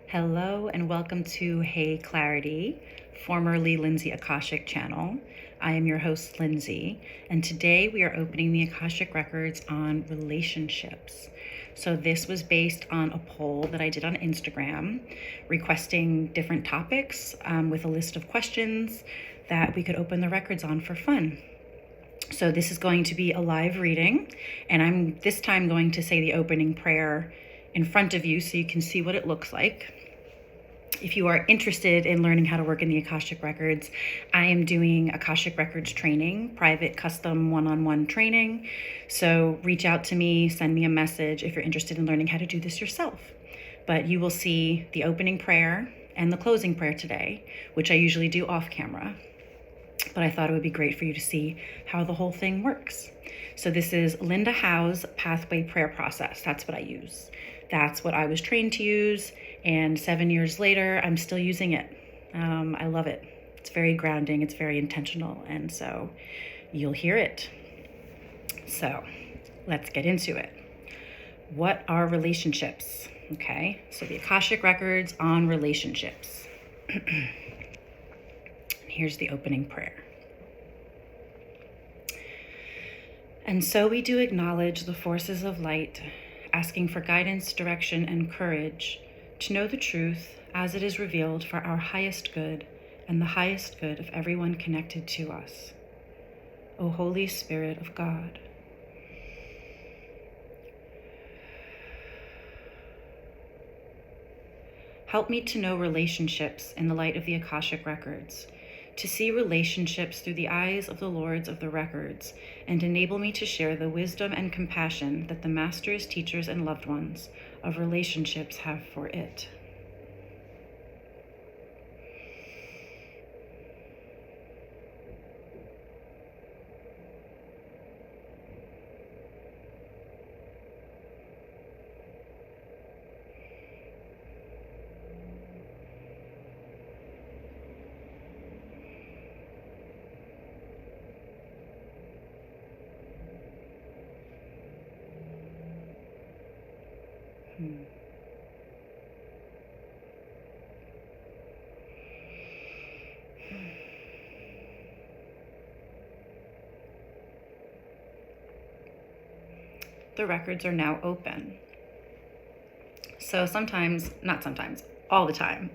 Hello and welcome to Hey Clarity, formerly Lindsay Akashic channel. I am your host, Lindsay, and today we are opening the Akashic records on relationships. So this was based on a poll that I did on Instagram, requesting different topics with a list of questions that we could open the records on for fun. So this is going to be a live reading, and I'm this time going to say the opening prayer in front of you so you can see what it looks like. If you are interested in learning how to work in the Akashic Records, I am doing Akashic Records training, private, custom, one-on-one training. So reach out to me, send me a message if you're interested in learning how to do this yourself. But you will see the opening prayer and the closing prayer today, which I usually do off camera. But I thought it would be great for you to see how the whole thing works. So this is Linda Howe's pathway prayer process. That's what I use. That's what I was trained to use, and 7 years later, I'm still using it. I love it. It's very grounding, it's very intentional, and so you'll hear it. So let's get into it. What are relationships? Okay, so the Akashic Records on relationships. Here's the opening prayer. And so we do acknowledge the forces of light, asking for guidance, direction, and courage to know the truth as it is revealed for our highest good and the highest good of everyone connected to us. O Holy Spirit of God. Help me to know relationships in the light of the Akashic Records, to see relationships through the eyes of the Lords of the Records, and enable me to share the wisdom and compassion that the masters, teachers, and loved ones of relationships have for it. The records are now open. So all the time,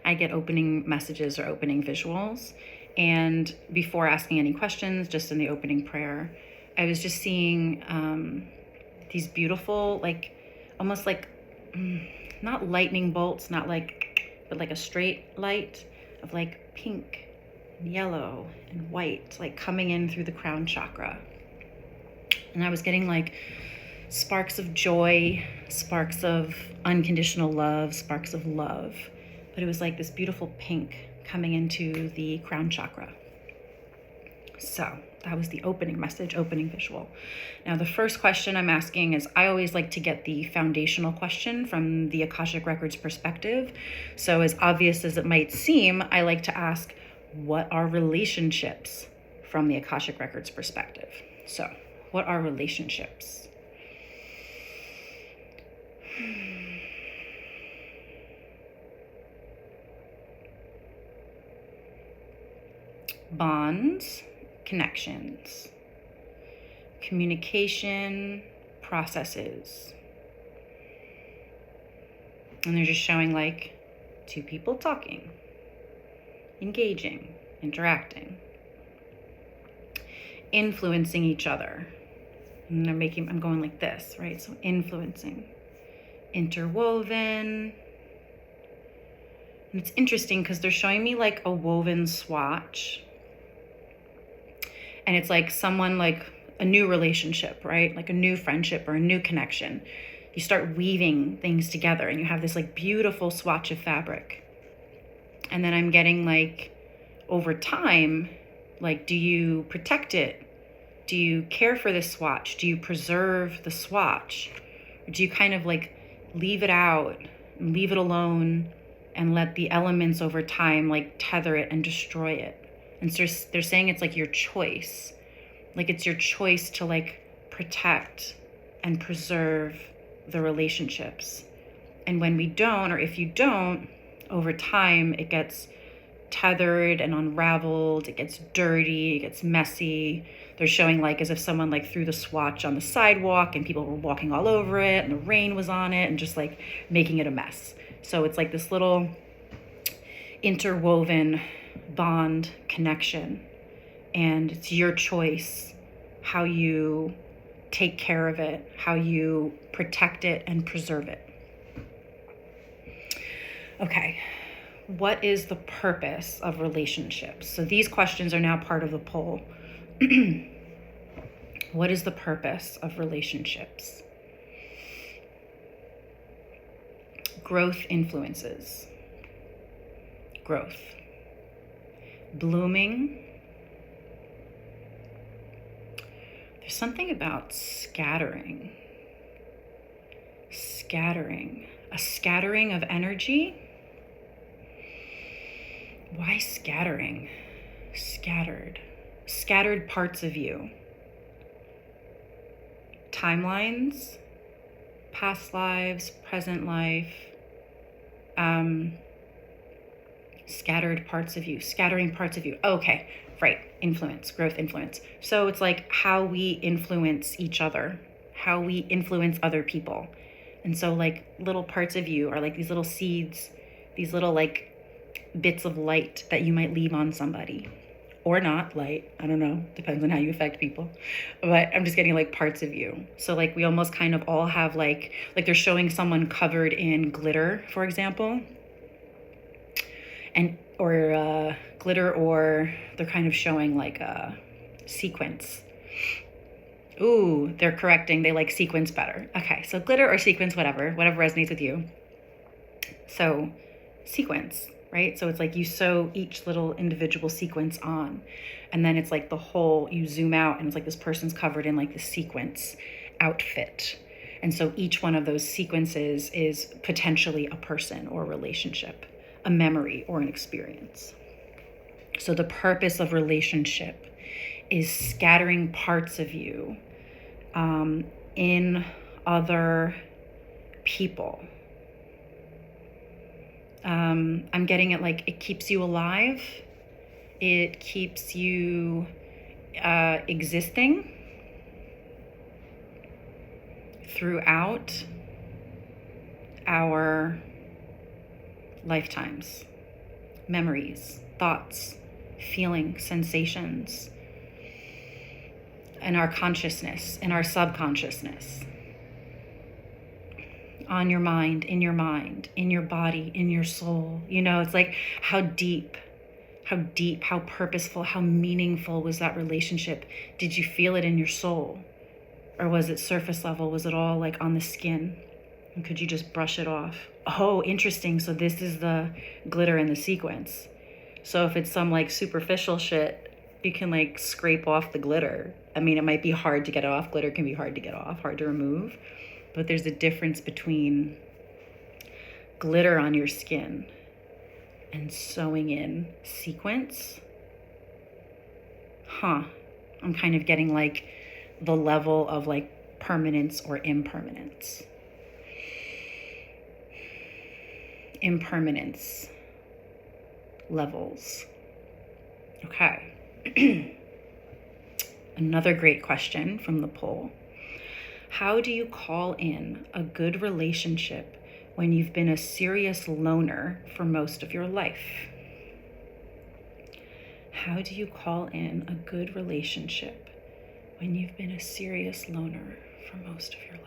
I get opening messages or opening visuals. And before asking any questions, just in the opening prayer, I was just seeing these beautiful, almost like, not lightning bolts, but like a straight light of like pink and yellow and white, like coming in through the crown chakra. And I was getting like sparks of joy, sparks of unconditional love, sparks of love. But it was like this beautiful pink coming into the crown chakra. So that was the opening message, opening visual. Now the first question I'm asking is, I always like to get the foundational question from the Akashic Records perspective. So as obvious as it might seem, I like to ask, what are relationships from the Akashic Records perspective? So what are relationships? Bonds, connections, communication, processes. And they're just showing like two people talking, engaging, interacting, influencing each other. And I'm going like this, right? So influencing, interwoven. And it's interesting because they're showing me like a woven swatch. And it's like someone, like a new relationship, right? Like a new friendship or a new connection. You start weaving things together and you have this like beautiful swatch of fabric. And then I'm getting like, over time, like, do you protect it? Do you care for this swatch? Do you preserve the swatch? Or do you kind of like leave it out and leave it alone and let the elements over time like tether it and destroy it? And so they're saying it's like your choice. Like it's your choice to like protect and preserve the relationships And when we don't, or if you don't, over time, it gets tethered and unraveled. It gets dirty, it gets messy. They're showing like as if someone like threw the swatch on the sidewalk and people were walking all over it and the rain was on it and just like making it a mess. So it's like this little interwoven bond connection, and it's your choice how you take care of it, how you protect it and preserve it. Okay, what is the purpose of relationships? So these questions are now part of the poll. What is the purpose of relationships? Growth influences. Growth. Blooming. There's something about scattering. Scattering. A scattering of energy. Why scattering? Scattered. Scattered parts of you. Timelines, past lives, present life, scattered parts of you, scattering parts of you. Okay, right, influence, growth influence. So it's like how we influence each other, how we influence other people. And so like little parts of you are like these little seeds, these little like bits of light that you might leave on somebody. Or not light, I don't know, depends on how you affect people. But I'm just getting like parts of you. So like we almost kind of all have like they're showing someone covered in glitter, for example. And or glitter, or they're kind of showing like a sequence. Ooh, they're correcting, they like sequence better. Okay, so glitter or sequence, whatever resonates with you. So sequence. Right? So it's like you sew each little individual sequence on, and then it's like the whole, you zoom out and it's like this person's covered in like the sequence outfit. And so each one of those sequences is potentially a person or a relationship, a memory or an experience. So the purpose of relationship is scattering parts of you in other people. I'm getting it like it keeps you alive. It keeps you existing throughout our lifetimes. Memories, thoughts, feelings, sensations, in our consciousness, in our subconsciousness. On your mind, in your body, in your soul. You know, it's like how deep, how purposeful, how meaningful was that relationship? Did you feel it in your soul? Or was it surface level? Was it all like on the skin? And could you just brush it off? Oh, interesting. So this is the glitter in the sequence. So if it's some like superficial shit, you can like scrape off the glitter. I mean, it might be hard to get it off. Glitter can be hard to get off, hard to remove. But there's a difference between glitter on your skin and sewing in sequence. I'm kind of getting like the level of like permanence or impermanence. Impermanence levels. Okay. Another great question from the poll. How do you call in a good relationship when you've been a serious loner for most of your life? How do you call in a good relationship when you've been a serious loner for most of your life?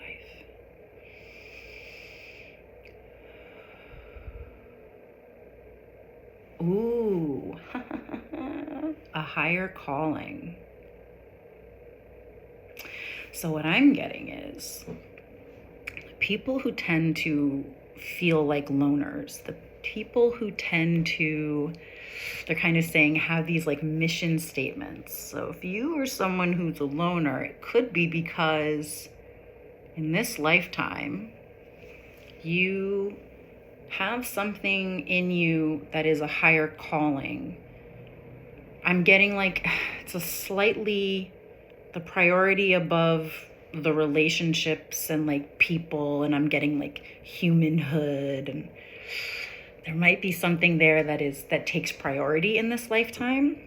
Ooh, a higher calling. So what I'm getting is people who tend to feel like loners, the people who tend to, they're kind of saying, have these like mission statements. So if you are someone who's a loner, it could be because in this lifetime, you have something in you that is a higher calling. I'm getting like, it's a slightly, the priority above the relationships and like people, and I'm getting like humanhood, and there might be something there that takes priority in this lifetime.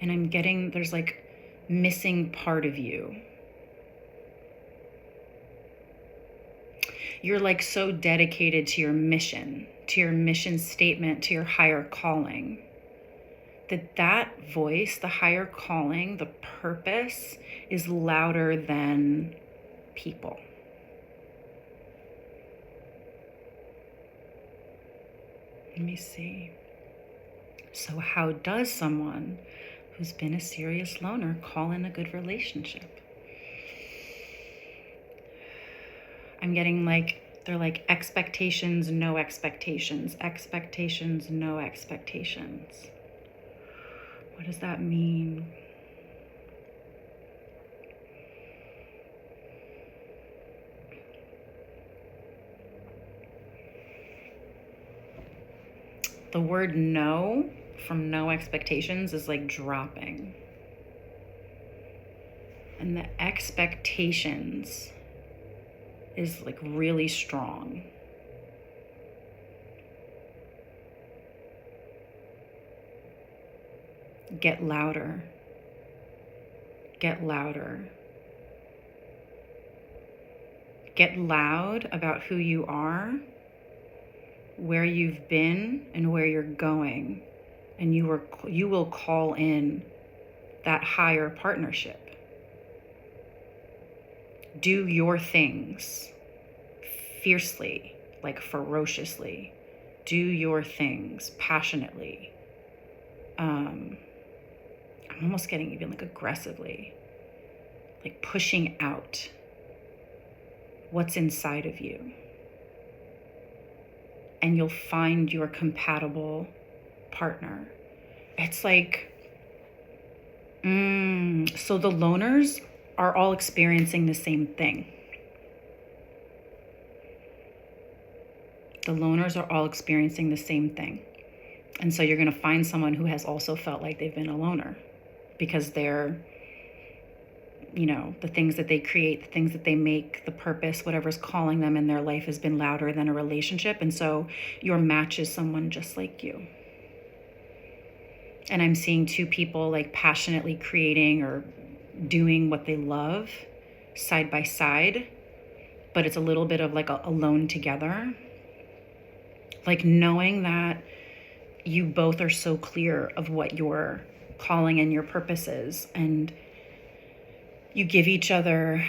And I'm getting there's like missing part of you. You're like so dedicated to your mission statement, to your higher calling, that voice, the higher calling, the purpose is louder than people. Let me see. So how does someone who's been a serious loner call in a good relationship? I'm getting like, they're like expectations, no expectations, expectations, no expectations. What does that mean? The word no from no expectations is like dropping. And the expectations is like really strong. Get louder. Get louder. Get loud about who you are, where you've been, and where you're going. And you will call in that higher partnership. Do your things fiercely, like ferociously. Do your things passionately. I'm almost getting even like aggressively, like pushing out what's inside of you. And you'll find your compatible partner. It's like, so the loners are all experiencing the same thing. The loners are all experiencing the same thing. And so you're going to find someone who has also felt like they've been a loner, because they're, the things that they create, the things that they make, the purpose, whatever's calling them in their life has been louder than a relationship. And so your match is someone just like you. And I'm seeing two people like passionately creating or doing what they love side by side, but it's a little bit of like alone together. Like knowing that you both are so clear of what your calling and your purpose is, and you give each other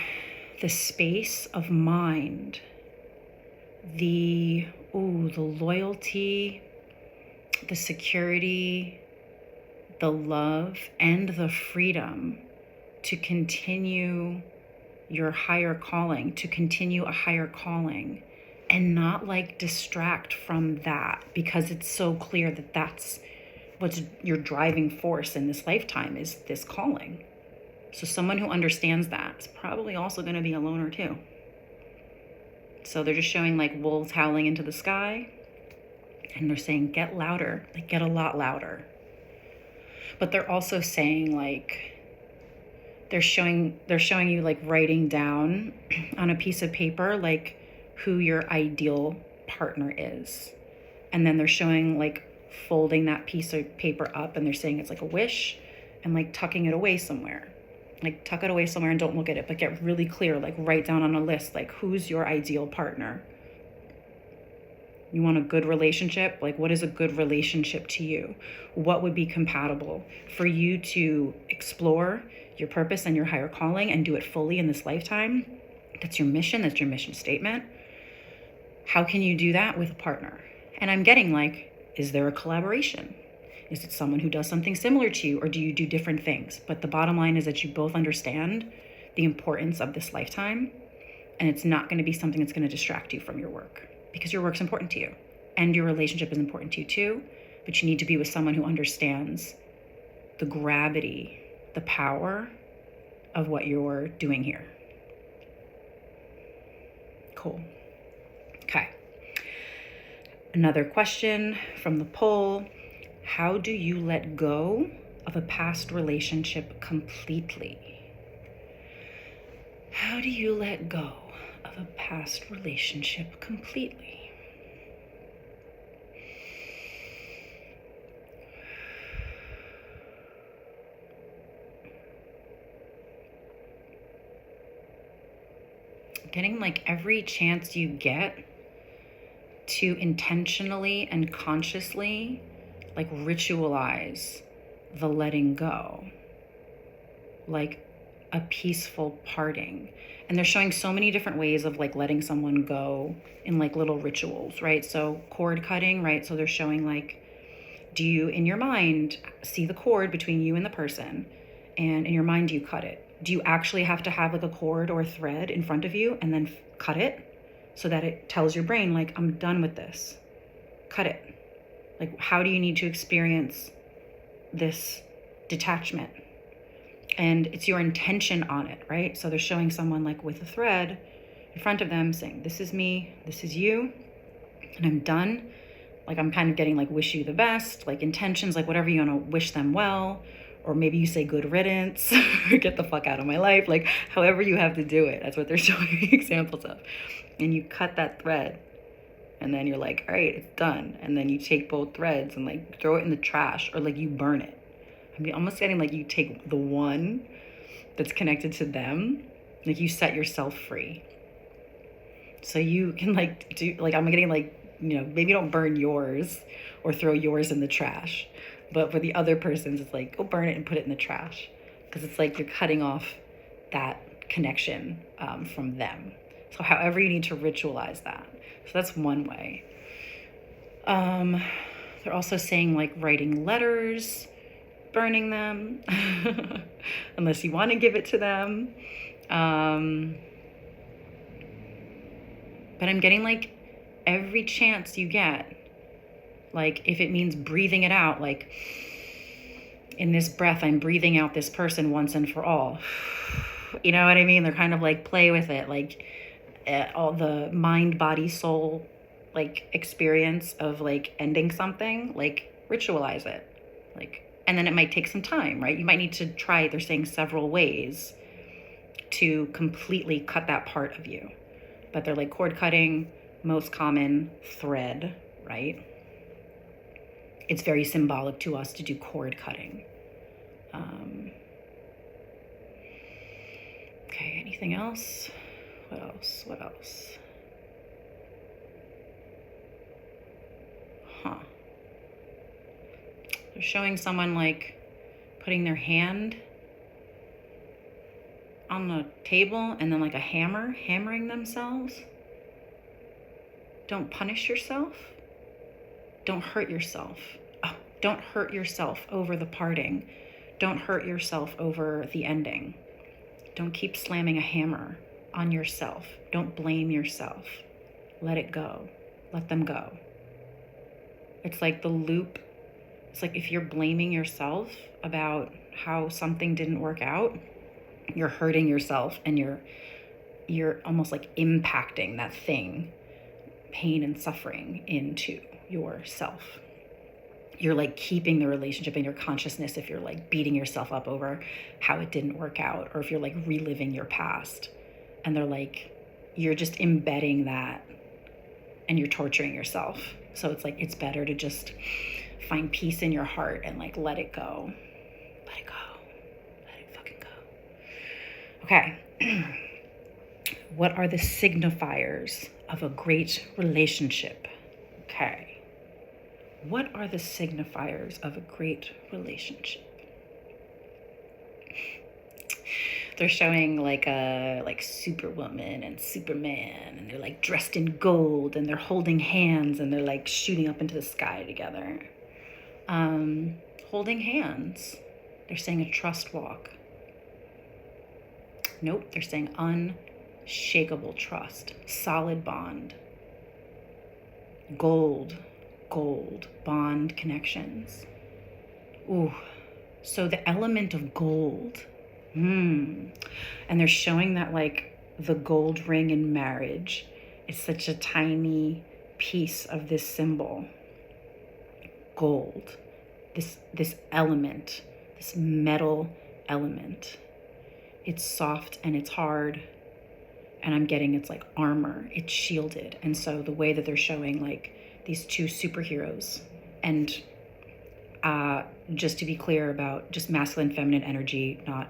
the space of mind, the loyalty, the security, the love, and the freedom to continue your higher calling, to continue a higher calling, and not like distract from that, because it's so clear that that's what's your driving force in this lifetime, is this calling. So someone who understands that is probably also going to be a loner too. So they're just showing like wolves howling into the sky, and they're saying, get louder, like get a lot louder. But they're also saying like, they're showing you like writing down on a piece of paper like who your ideal partner is. And then they're showing like folding that piece of paper up, and they're saying it's like a wish, and like tucking it away somewhere. Like tuck it away somewhere and don't look at it, but get really clear, like write down on a list, like who's your ideal partner. You want a good relationship? Like what is a good relationship to you? What would be compatible for you to explore your purpose and your higher calling and do it fully in this lifetime? That's your mission. That's your mission statement. How can you do that with a partner? And I'm getting like, is there a collaboration? Is it someone who does something similar to you, or do you do different things? But the bottom line is that you both understand the importance of this lifetime, and it's not going to be something that's going to distract you from your work, because your work's important to you and your relationship is important to you too. But you need to be with someone who understands the gravity, the power of what you're doing here. Cool. Okay. Another question from the poll. How do you let go of a past relationship completely? How do you let go of a past relationship completely? Getting like every chance you get to intentionally and consciously like ritualize the letting go, like a peaceful parting. And they're showing so many different ways of like letting someone go in like little rituals, right? So cord cutting, right? So they're showing like, do you in your mind see the cord between you and the person, and in your mind you cut it? Do you actually have to have like a cord or a thread in front of you and then cut it so that it tells your brain like, I'm done with this, cut it? Like, how do you need to experience this detachment? And it's your intention on it, right? So they're showing someone like with a thread in front of them saying, this is me, this is you, and I'm done. Like, I'm kind of getting like, wish you the best, like intentions, like whatever you want to wish them well. Or maybe you say good riddance, or get the fuck out of my life. Like, however you have to do it. That's what they're showing examples of. And you cut that thread, and then you're like, all right, it's done. And then you take both threads and like throw it in the trash, or like you burn it. I'm almost getting like you take the one that's connected to them, like you set yourself free. So you can like do, like I'm getting like, you know, maybe don't burn yours or throw yours in the trash. But for the other person's, it's like, go burn it and put it in the trash. Because it's like you're cutting off that connection from them. So however you need to ritualize that. So that's one way. They're also saying like writing letters, burning them, unless you want to give it to them. But I'm getting like every chance you get, like if it means breathing it out, like in this breath, I'm breathing out this person once and for all. You know what I mean? They're kind of like play with it, like all the mind, body, soul, like experience of like ending something, like ritualize it. Like, and then it might take some time, right? You might need to try, they're saying several ways to completely cut that part of you. But they're like cord cutting, most common, thread, right? It's very symbolic to us to do cord cutting. Okay, anything else? What else? Huh. They're showing someone like putting their hand on the table and then like a hammer, hammering themselves. Don't punish yourself. Don't hurt yourself. Oh, don't hurt yourself over the parting. Don't hurt yourself over the ending. Don't keep slamming a hammer on yourself. Don't blame yourself. Let it go. Let them go. It's like the loop. It's like if you're blaming yourself about how something didn't work out, you're hurting yourself, and you're almost like impacting that thing, pain and suffering, into yourself. You're like keeping the relationship in your consciousness if you're like beating yourself up over how it didn't work out, or if you're like reliving your past. And they're like, you're just embedding that and you're torturing yourself. So it's like, it's better to just find peace in your heart and like let it go. Let it go. Let it fucking go. Okay. What are the signifiers of a great relationship? Okay. What are the signifiers of a great relationship? They're showing like a Superwoman and Superman, and they're like dressed in gold, and they're holding hands, and they're like shooting up into the sky together. Holding hands. They're saying a trust walk. Nope, they're saying unshakable trust, solid bond. Gold, bond connections. Ooh, so the element of gold. And they're showing that like the gold ring in marriage is such a tiny piece of this symbol. Gold, this element this metal element. It's soft and it's hard, and I'm getting it's like armor, it's shielded. And so the way that they're showing like these two superheroes, and just to be clear about just masculine, feminine energy, not,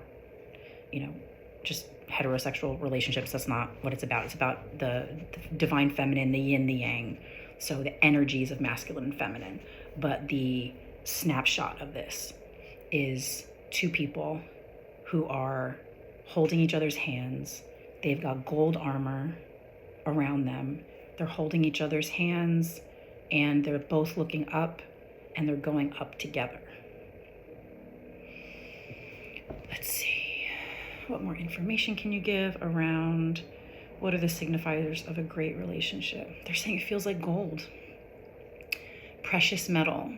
just heterosexual relationships. That's not what it's about. It's about the divine feminine, the yin, the yang. So the energies of masculine and feminine. But the snapshot of this is two people who are holding each other's hands. They've got gold armor around them. They're holding each other's hands, and they're both looking up, and they're going up together. Let's see. What more information can you give around what are the signifiers of a great relationship? They're saying it feels like gold, precious metal,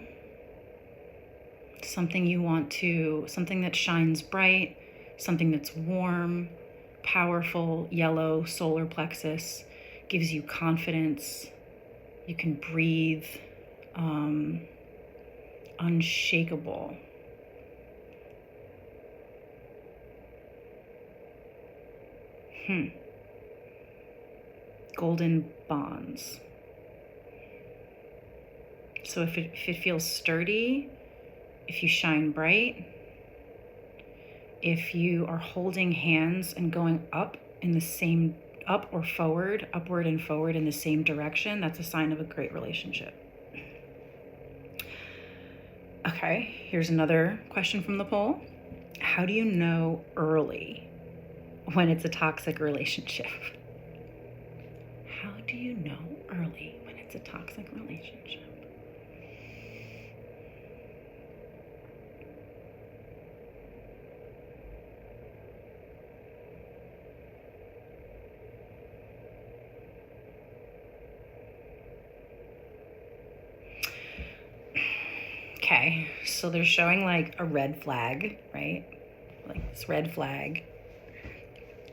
something you want to, something that shines bright, something that's warm, powerful, yellow, solar plexus, gives you confidence. You can breathe, unshakable. Golden bonds. So if it feels sturdy, if you shine bright, if you are holding hands and going up in the same, up or forward, upward and forward in the same direction, that's a sign of a great relationship. Okay, here's another question from the poll. How do you know early when it's a toxic relationship? How do you know early when it's a toxic relationship? Okay, so they're showing like a red flag, right? Like this red flag,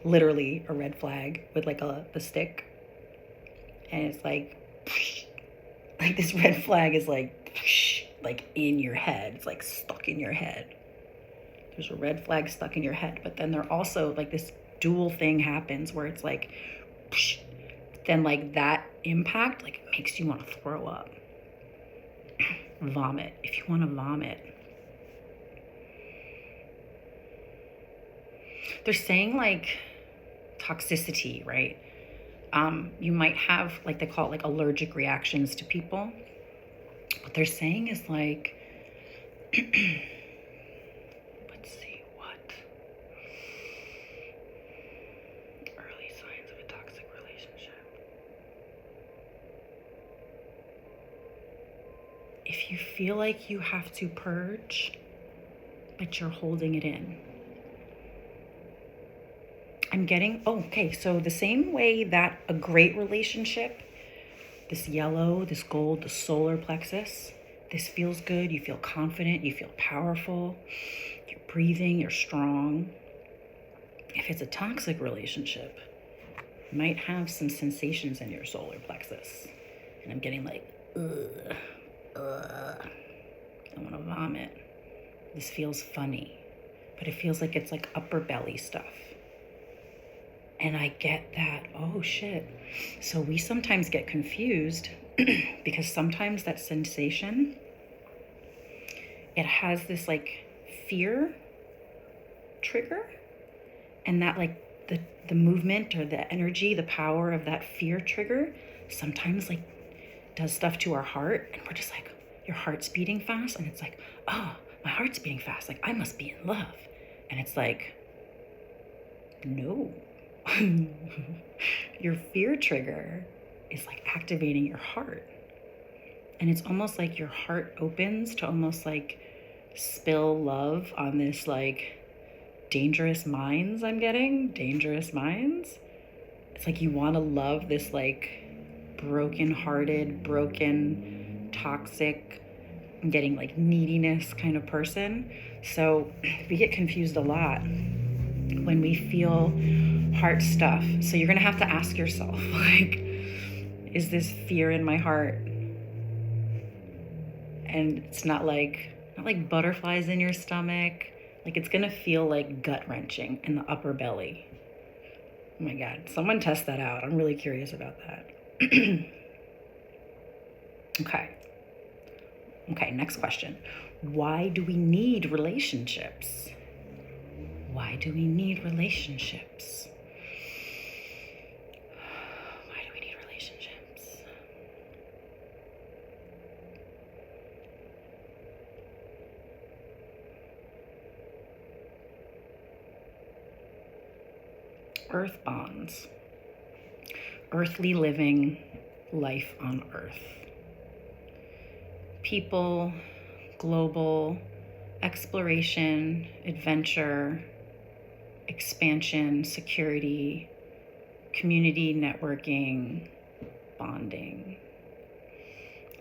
literally a red flag with like a stick. And it's like this red flag is like in your head. It's like stuck in your head. There's a red flag stuck in your head. But then there also like this dual thing happens where it's like, then like that impact like makes you want to throw up. Vomit, if you want to vomit. They're saying like toxicity, right? You might have, like they call it like allergic reactions to people. What they're saying is like, let's see, what? Early signs of a toxic relationship. If you feel like you have to purge, but you're holding it in. I'm getting, okay, so the same way that a great relationship, this yellow, this gold, the solar plexus, this feels good, you feel confident, you feel powerful, you're breathing, you're strong. If it's a toxic relationship, you might have some sensations in your solar plexus. And I'm getting like, I want to vomit. This feels funny, but it feels like it's like upper belly stuff. And I get that, oh shit. So we sometimes get confused because sometimes that sensation, it has this like fear trigger, and that like the movement or the energy, the power of that fear trigger sometimes like does stuff to our heart, and we're just like, your heart's beating fast, and it's like, oh, my heart's beating fast, like I must be in love. And it's like, no. Your fear trigger is like activating your heart, and it's almost like your heart opens to almost like spill love on this like dangerous minds. I'm getting dangerous minds. It's like you want to love this like broken-hearted, broken, toxic, I'm getting like neediness kind of person. So we get confused a lot when we feel heart stuff. So you're gonna have to ask yourself, like, is this fear in my heart? And it's not like not like butterflies in your stomach. Like it's gonna feel like gut-wrenching in the upper belly. Oh my God, someone test that out. I'm really curious about that. Okay, next question. Why do we need relationships? Why do we need relationships? Why do we need relationships? Earth bonds. Earthly living, life on Earth. People, global, exploration, adventure, expansion, security, community networking, bonding,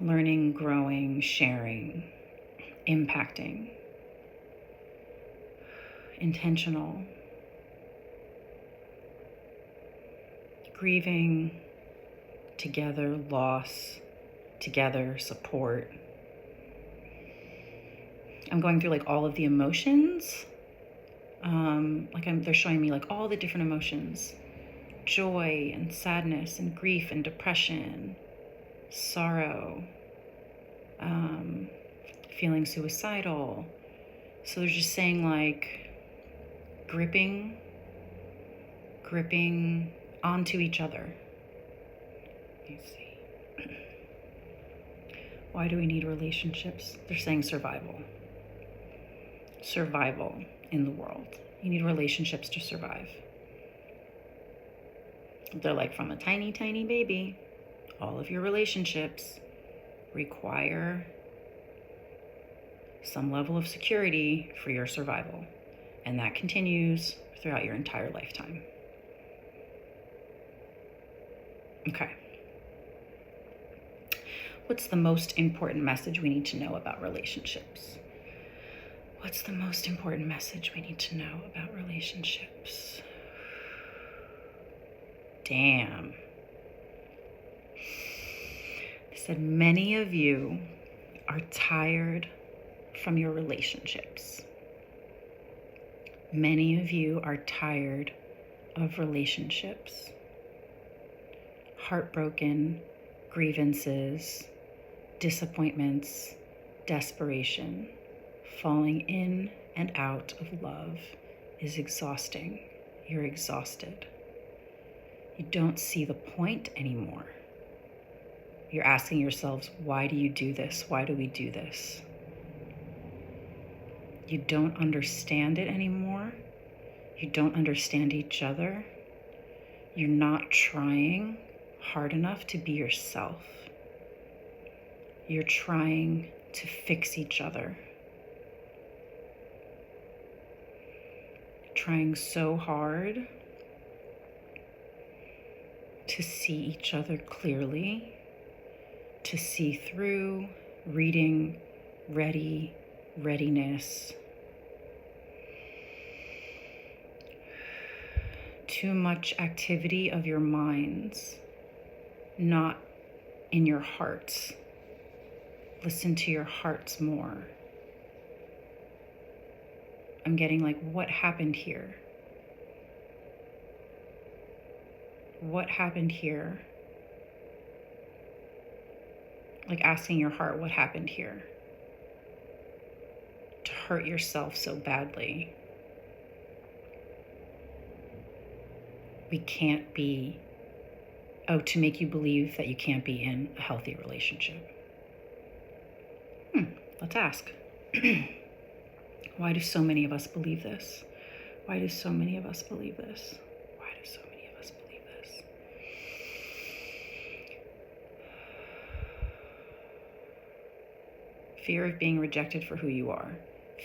learning, growing, sharing, impacting, intentional, grieving, together, loss, together, support. I'm going through like all of the emotions. They're showing me like all the different emotions: joy and sadness and grief and depression, sorrow, feeling suicidal. So they're just saying like gripping onto each other. Let me see. Why do we need relationships? They're saying survival. Survival in the world. You need relationships to survive. They're like, from a tiny, tiny baby, all of your relationships require some level of security for your survival. And that continues throughout your entire lifetime. Okay. What's the most important message we need to know about relationships? What's the most important message we need to know about relationships? Damn. They said many of you are tired from your relationships. Many of you are tired of relationships. Heartbroken, grievances, disappointments, desperation, falling in and out of love is exhausting. You're exhausted. You don't see the point anymore. You're asking yourselves, why do you do this? Why do we do this? You don't understand it anymore. You don't understand each other. You're not trying hard enough to be yourself. You're trying to fix each other. Trying so hard to see each other clearly, to see through, reading, readiness. Too much activity of your minds, not in your hearts. Listen to your hearts more. I'm getting like, what happened here? What happened here? Like asking your heart, what happened here? To hurt yourself so badly. We can't be, to make you believe that you can't be in a healthy relationship. Let's ask. Why do so many of us believe this? Why do so many of us believe this? Why do so many of us believe this? Fear of being rejected for who you are.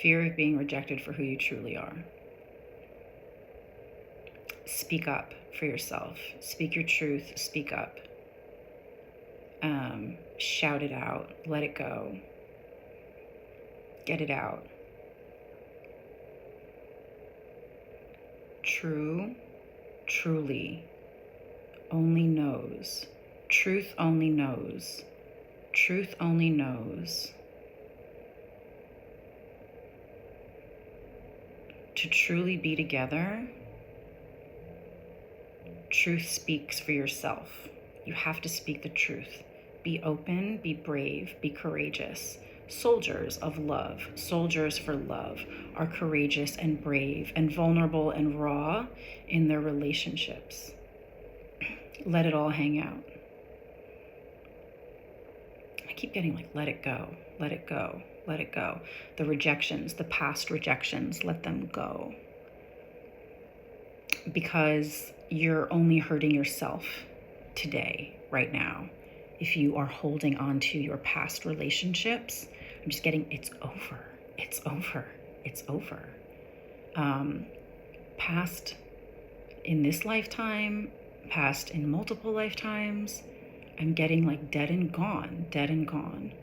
Fear of being rejected for who you truly are. Speak up for yourself. Speak your truth. Speak up. Shout it out. Let it go. Get it out. Truly, only knows. Truth only knows. Truth only knows. to truly be together, truth speaks for yourself. You have to speak the truth. Be open, be brave, be courageous. Soldiers of love, soldiers for love, are courageous and brave and vulnerable and raw in their relationships. Let it all hang out. I keep getting like, let it go, let it go, let it go. The rejections, the past rejections, let them go. Because you're only hurting yourself today, right now. If you are holding on to your past relationships, I'm just getting, it's over, it's over, it's over. Past in this lifetime, past in multiple lifetimes, I'm getting like dead and gone, dead and gone.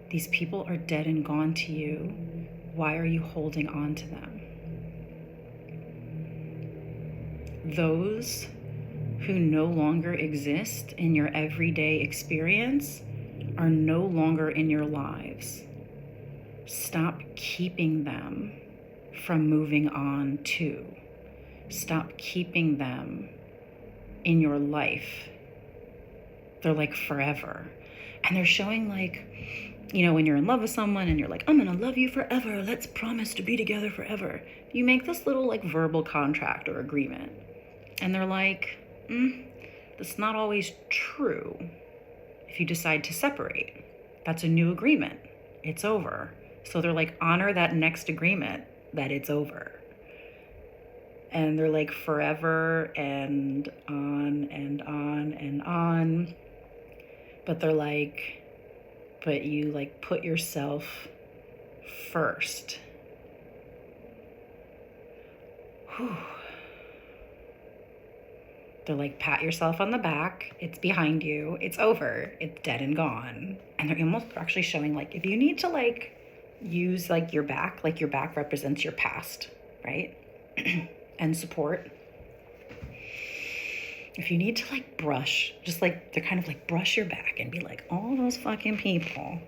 These people are dead and gone to you. Why are you holding on to them? Those who no longer exist in your everyday experience are no longer in your lives. Stop keeping them from moving on to. Stop keeping them in your life. They're like forever. And they're showing like, you know, when you're in love with someone and you're like, I'm gonna love you forever, let's promise to be together forever. You make this little like verbal contract or agreement. And they're like, that's not always true. If you decide to separate, that's a new agreement. It's over. So they're like, honor that next agreement that it's over. And they're like forever and on and on and on. But they're like, but you like put yourself first. Whew. They're like, pat yourself on the back. It's behind you. It's over. It's dead and gone. And they're almost actually showing like, if you need to like use like your back represents your past, right? And support. If you need to like brush, just like, they're kind of like brush your back and be like, all those fucking people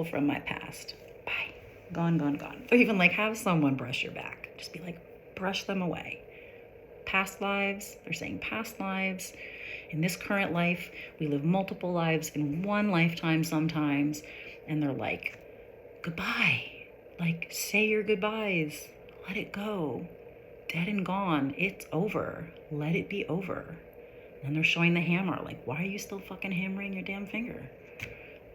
from my past, bye, gone, gone, gone. Or even like have someone brush your back. Just be like, brush them away. Past lives, they're saying past lives. In this current life, we live multiple lives in one lifetime sometimes. And they're like, goodbye. Like, say your goodbyes. Let it go. Dead and gone. It's over. Let it be over. And they're showing the hammer. Like, why are you still fucking hammering your damn finger?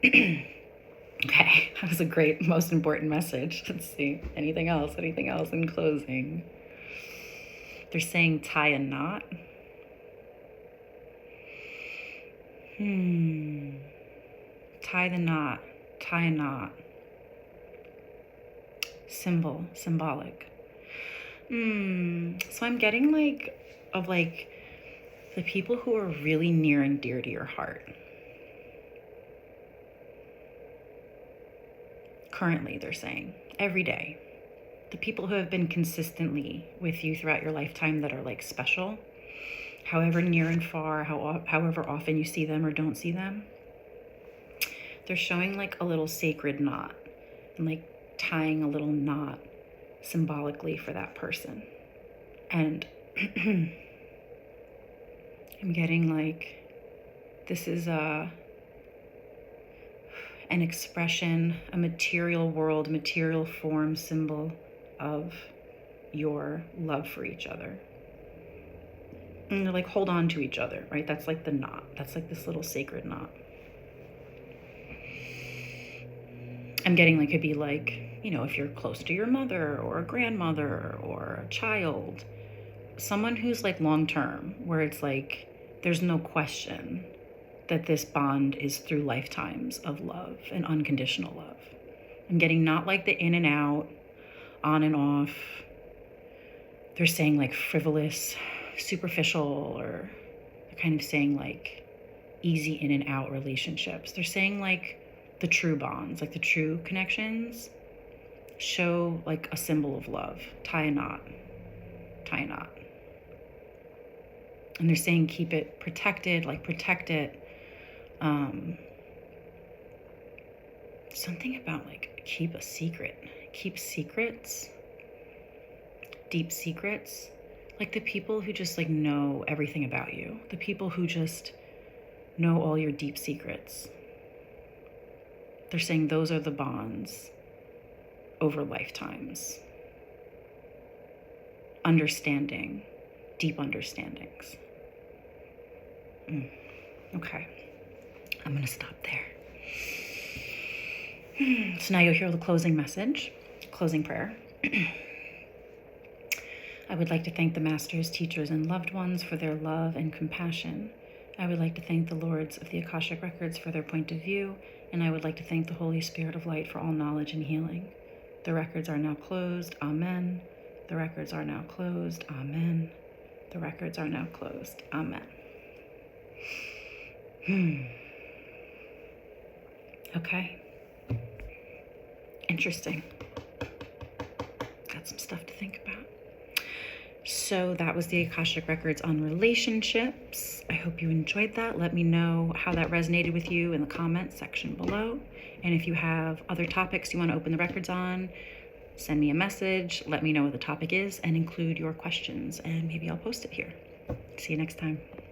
Okay, that was a great, most important message. Let's see. Anything else in closing? They're saying tie a knot. Tie the knot. Tie a knot. Symbolic. So I'm getting like, of like the people who are really near and dear to your heart. Currently, they're saying, every day. The people who have been consistently with you throughout your lifetime that are like special, however near and far, however often you see them or don't see them, they're showing like a little sacred knot and like tying a little knot symbolically for that person. And I'm getting like, this is an expression, a material world, material form symbol of your love for each other. And they're like, hold on to each other, right? That's like the knot. That's like this little sacred knot. I'm getting like, it'd be like, you know, if you're close to your mother or a grandmother or a child, someone who's like long-term, where it's like, there's no question that this bond is through lifetimes of love and unconditional love. I'm getting not like the in and out, on and off. They're saying like frivolous, superficial, or they're kind of saying like easy in and out relationships. They're saying like the true bonds, like the true connections show like a symbol of love. Tie a knot. Tie a knot. And they're saying keep it protected, like protect it. Something about like keep a secret. Keep secrets. deep secrets, like the people who just like know everything about you, the people who just know all your deep secrets. They're saying those are the bonds over lifetimes. Understanding, deep understandings. Okay, I'm gonna stop there. So now you'll hear the closing message, closing prayer. I would like to thank the masters, teachers, and loved ones for their love and compassion. I would like to thank the lords of the Akashic Records for their point of view, and I would like to thank the Holy Spirit of Light for all knowledge and healing. The records are now closed. Amen. The records are now closed. Amen. The records are now closed. Amen. Okay. Interesting. Got some stuff to think about. So that was the Akashic Records on relationships. I hope you enjoyed that. Let me know how that resonated with you in the comments section below. And if you have other topics you want to open the records on, send me a message. Let me know what the topic is and include your questions, and maybe I'll post it here. See you next time.